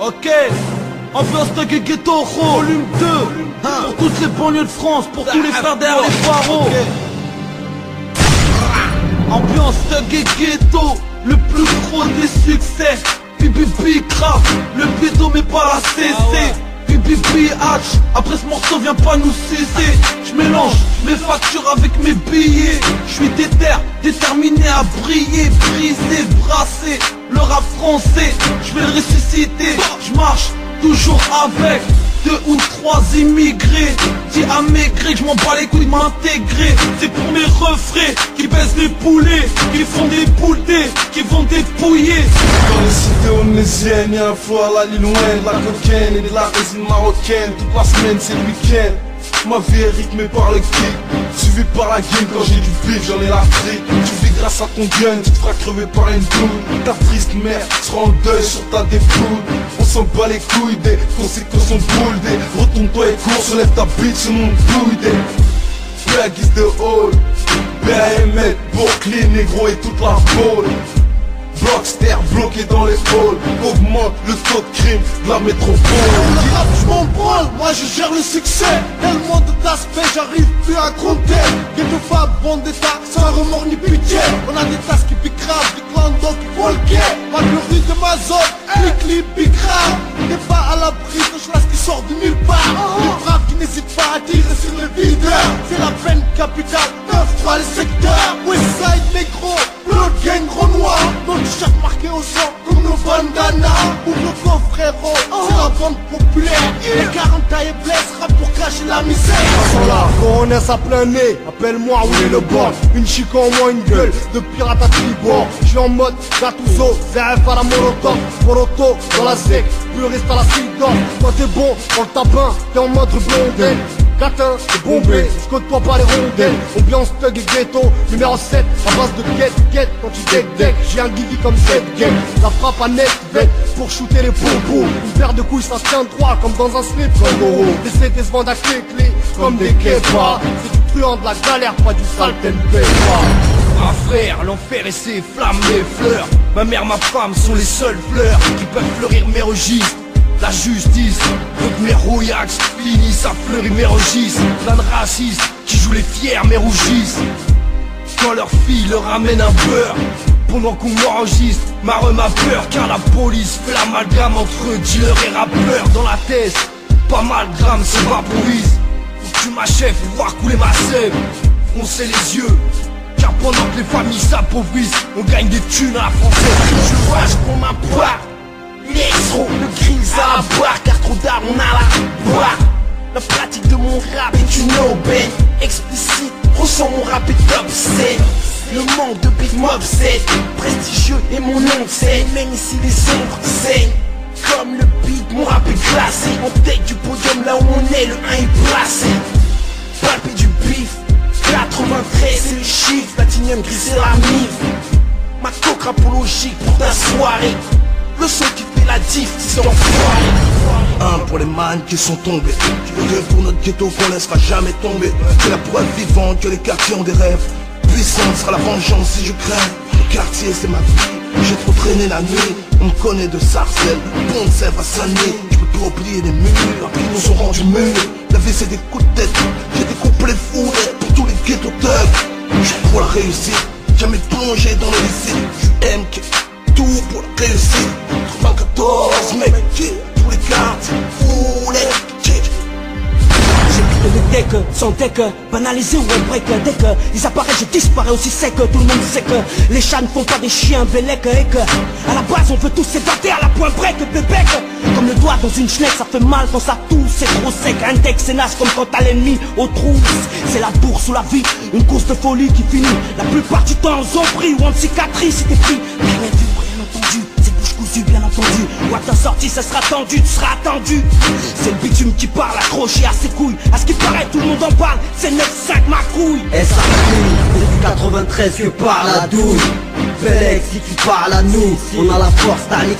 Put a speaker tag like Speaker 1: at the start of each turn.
Speaker 1: Ok, ambiance de ghetto, volume 2, pour toutes les banlieues de France, pour tous les frères derrière les barreaux. Ambiance de ghetto, le plus gros des succès. Pipi crap, le bédo mais pas la CC. Pipi hatch, après ce morceau viens pas nous cesser. J'mélange mes factures avec mes billets. J'suis déterminé à briller, briser, brasser le rap français. J'vais le ressusciter, j'marche toujours avec 2 ou 3 immigrés. Dis à maigrer que j'm'en bats les couilles de m'intégrer. C'est pour mes refrains qui baissent les poulets, qui font des bouletés, qui vont dépouiller.
Speaker 2: Dans les cités onésiennes, y'a un flow à la Lil Wayne, de la cocaine et de la résine marocaine. Toute la semaine c'est le week-end. Ma vie est rythmée par le kick, suivi par la game. Quand j'ai du bif, j'en ai la fric. Tu vis grâce à ton gun, tu te feras crever par une douille. Ta triste mère sera en deuil sur ta dépouille. On s'en bat les couilles des conséquences en boule des. Retourne-toi et cours, se lève ta bite sur mon douille des. Black is the hall, BAML, Brooklyn, négro et toute la boule. Blockster bloqué dans les halls, augmente le taux de crime de la métropole.
Speaker 3: Le rap je m'en branle, moi je gère le succès. Tellement d'aspects j'arrive plus à compter. Ghetto Fab, bande d'état, sans remords ni pitié. On a des tasses qui piquent grave, des clans qui font le quai. Pas de rue de ma zone, clic, pique grave. T'es pas à l'abri de choses qui sortent de nulle part. Les braves qui n'hésitent pas à tirer sur le videur. C'est la peine capitale, 9-3 les secteurs. Westside négro, Blood Gang gros noir. Notre t-shirt marqué au sang comme nos bandanas. Ouvre le coffre frérot, c'est la bande populaire. Les 40 tailles blessent rap pour cacher la misère. Sans là, quand on est à plein nez, appelle-moi Willy le bon. Une chic en moins, une gueule de pirate à tribord. J'suis en mode Gattuso, ZF à la molotov. Moroto dans la zec, puriste à la sidon. Toi t'es bon dans le tapin, t'es en mode blondin. Catin, t'es bombé, j'cote-toi pas les rondelles. Ambiance thug et ghetto, numéro 7, à base de get, quand tu deck, j'ai un guigui comme cette game. La frappe à net, bête, pour shooter les pompons. Une paire de couilles, ça se tient droit, comme dans un slip, comme Goro. Les CD se vendent à clé, comme des kepas. C'est du truand de la galère, pas du sale tempe.
Speaker 4: Ah frère, l'enfer et ses flammes, les fleurs. Ma mère, ma femme sont les seules fleurs qui peuvent fleurir mes registres. La justice, toutes mes rouillax finissent à fleurir mes registres. Plein de racistes qui jouent les fiers mais rougissent quand leur fille leur amène un beurre. Pendant qu'on m'enregistre, ma peur, car la police fait l'amalgame entre dealer et rappeur. Dans la tête, pas mal de grammes se vaporisent. Faut que tu m'achèves pour voir couler ma sève. Froncer les yeux, car pendant que les familles s'appauvrissent, on gagne des thunes à la française. Je vois, je prends ma part. L'exro, le grills à la boire, car trop tard on a la boire. La pratique de mon rap est une aubaine explicite, ressens mon rap est obscène. Le manque de beat m'obsède, prestigieux et mon nom c'est. Même ici les ombres saignent, comme le beat mon rap est classé. En tête du podium là où on est, le 1 est placé. Palpé du bif, 93 c'est le chiffre, platinium gris c'est la mif. Ma coque rapologique pour ta soirée. Le son qui fait la diff, c'est enfoiré. Un pour les man qui sont tombés, deux pour notre ghetto qu'on laissera jamais tomber. C'est la preuve vivante que les quartiers ont des rêves. Puissante sera la vengeance si je crève. Le quartier c'est ma vie, j'ai trop traîné la nuit. On me connaît de Sarcelles, Pont de Sèvres à Saint-Denis. Je peux plus oublier les murs, qui nous ont rendu mûrs. La vie c'est des coups de tête, j'ai des couplets fous pour tous les ghetto thugs. J'ai pour la réussite, jamais plongé dans le lycée. Je aime tout pour la réussite. 94 mec, tous les cartes, tous les
Speaker 5: les decks, sans deck, banalisé ou un break. Dès que ils apparaissent, je disparais aussi sec. Tout le monde sait que les chats ne font pas des chiens bellec. Et que à la base on veut tous s'évader à la point break, bébé. Comme le doigt dans une schneck, ça fait mal quand ça tousse. C'est trop sec, index c'est naze comme quand t'as l'ennemi aux trousses. C'est la bourse ou la vie, une course de folie qui finit la plupart du temps en zombie ou en cicatrice. Si t'es pris, rien vu, rien entendu. Cousu bien entendu, ou à ta sortie ça sera tendu, tu seras attendu. C'est le bitume qui parle, accroché à ses couilles. À ce qui paraît tout le monde en parle, c'est 9-5 ma couille.
Speaker 6: Et ça c'est du 93 que par la douille. Bellec si tu parles à nous, on a la force, t'as les